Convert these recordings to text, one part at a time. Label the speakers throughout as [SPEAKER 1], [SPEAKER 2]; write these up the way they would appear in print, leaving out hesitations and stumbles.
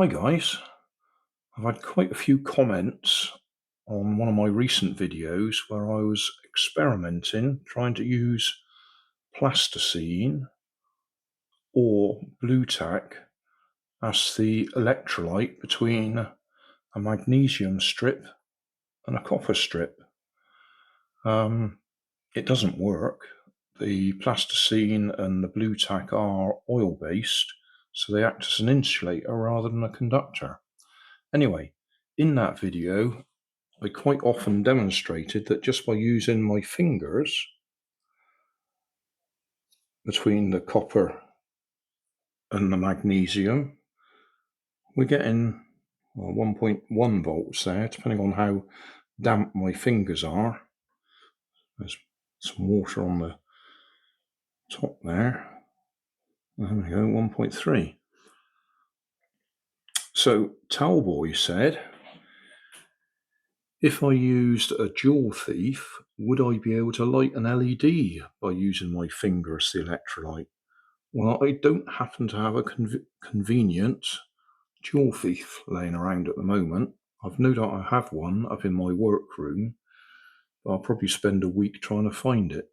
[SPEAKER 1] Hi guys, I've had quite a few comments on one of my recent videos where I was experimenting trying to use plasticine or blue tack as the electrolyte between a magnesium strip and a copper strip. It doesn't work. The plasticine and the blue tack are oil-based, so they act as an insulator rather than a conductor. Anyway, in that video, I quite often demonstrated that just by using my fingers between the copper and the magnesium, we're getting 1.1 volts there, depending on how damp my fingers are. There's some water on the top there. There we go, 1.3. So Talboy said, if I used a jewel thief, would I be able to light an LED by using my finger as the electrolyte? Well, I don't happen to have a convenient jewel thief laying around at the moment. I've no doubt I have one up in my workroom, but I'll probably spend a week trying to find it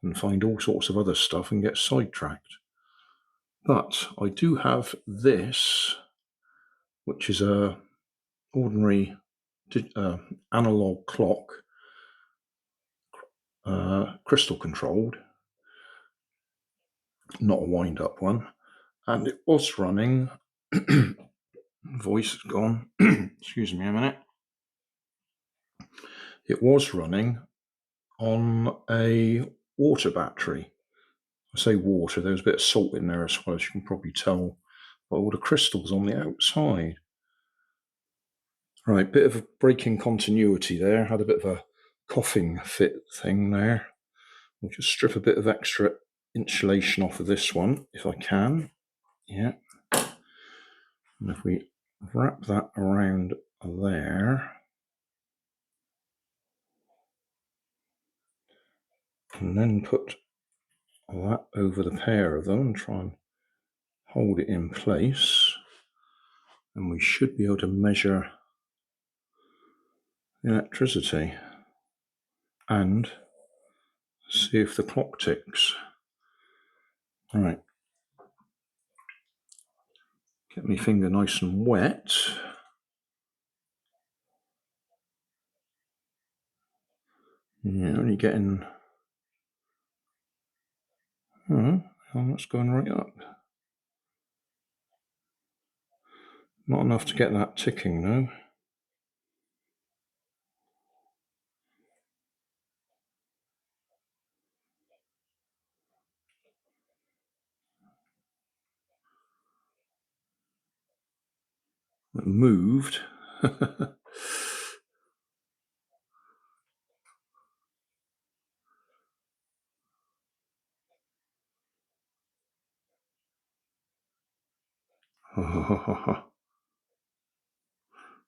[SPEAKER 1] and find all sorts of other stuff and get sidetracked. But I do have this, which is a ordinary analog clock, crystal controlled, not a wind-up one, and it was running. Voice is gone. Excuse me a minute. It was running on a water battery. I say water, there's a bit of salt in there as well, as you can probably tell by all the crystals on the outside. Right, bit of a break in continuity there. Had a bit of a coughing fit thing there. I'll just strip a bit of extra insulation off of this one, if I can. Yeah. And if we wrap that around there, and then put that over the pair of them and try and hold it in place, and we should be able to measure the electricity and see if the clock ticks. All right, get my finger nice and wet. Yeah, only getting, that's going right up. Not enough to get that ticking though. It moved.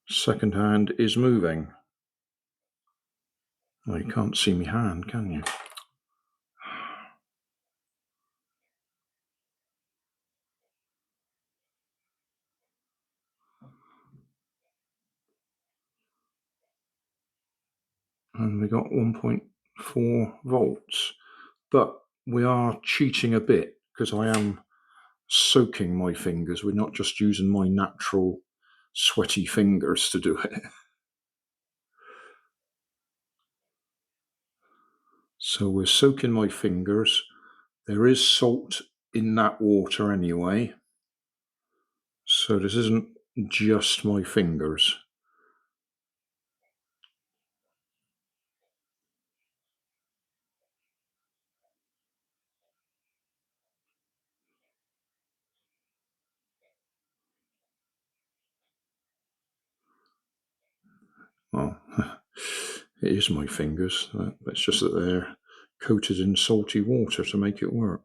[SPEAKER 1] Second hand is moving. Oh, you can't see my hand, can you? And we got 1.4 volts. But we are cheating a bit because I am soaking my fingers. We're not just using my natural sweaty fingers to do it. So we're soaking my fingers. There is salt in that water anyway. So this isn't just my fingers. Well, it is my fingers. It's just that they're coated in salty water to make it work.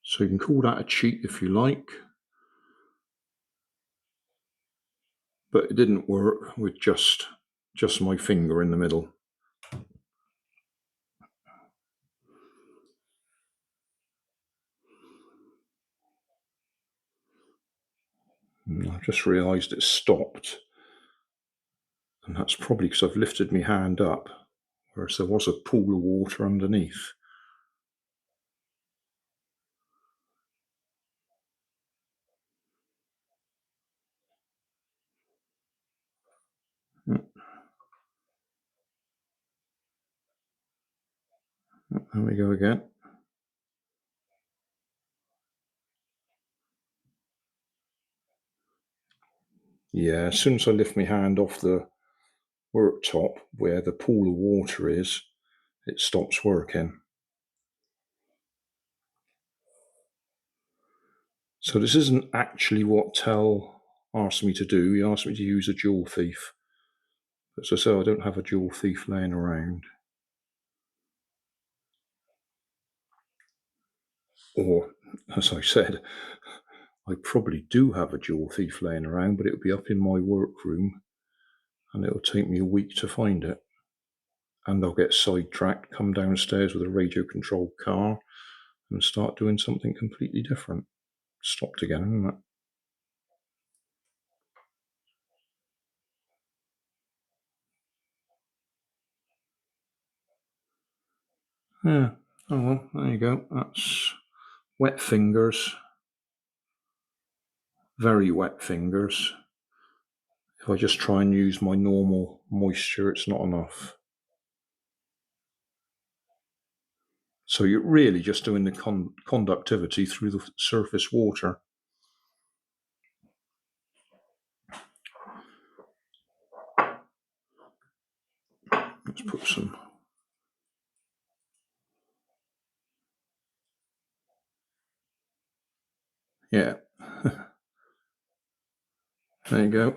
[SPEAKER 1] So you can call that a cheat if you like. But it didn't work with just my finger in the middle. I've just realised it's stopped, and that's probably because I've lifted my hand up, whereas there was a pool of water underneath. There we go again. Yeah, as soon as I lift my hand off the worktop where the pool of water is, it stops working. So this isn't actually what Tel asked me to do. He asked me to use a jewel thief. But as I say, I don't have a jewel thief laying around. Or, as I said, I probably do have a jewel thief laying around, but it'll be up in my workroom and it'll take me a week to find it. And I'll get sidetracked, come downstairs with a radio-controlled car and start doing something completely different. Stopped again, isn't it? Yeah. Oh well, there you go. That's wet fingers. Very wet fingers. If I just try and use my normal moisture, it's not enough. So you're really just doing the conductivity through the surface water. Let's put some. Yeah. There you go.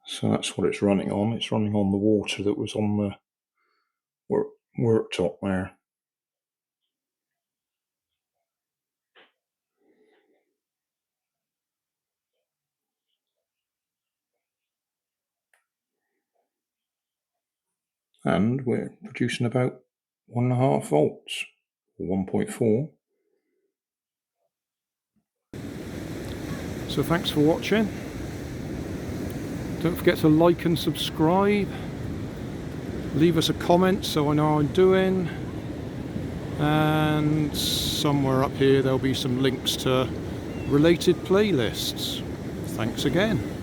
[SPEAKER 1] So that's what it's running on. It's running on the water that was on the worktop there. And we're producing about 1.5 volts, or 1.4. So thanks for watching. Don't forget to like and subscribe. Leave us a comment so I know how I'm doing. And somewhere up here there'll be some links to related playlists. Thanks again.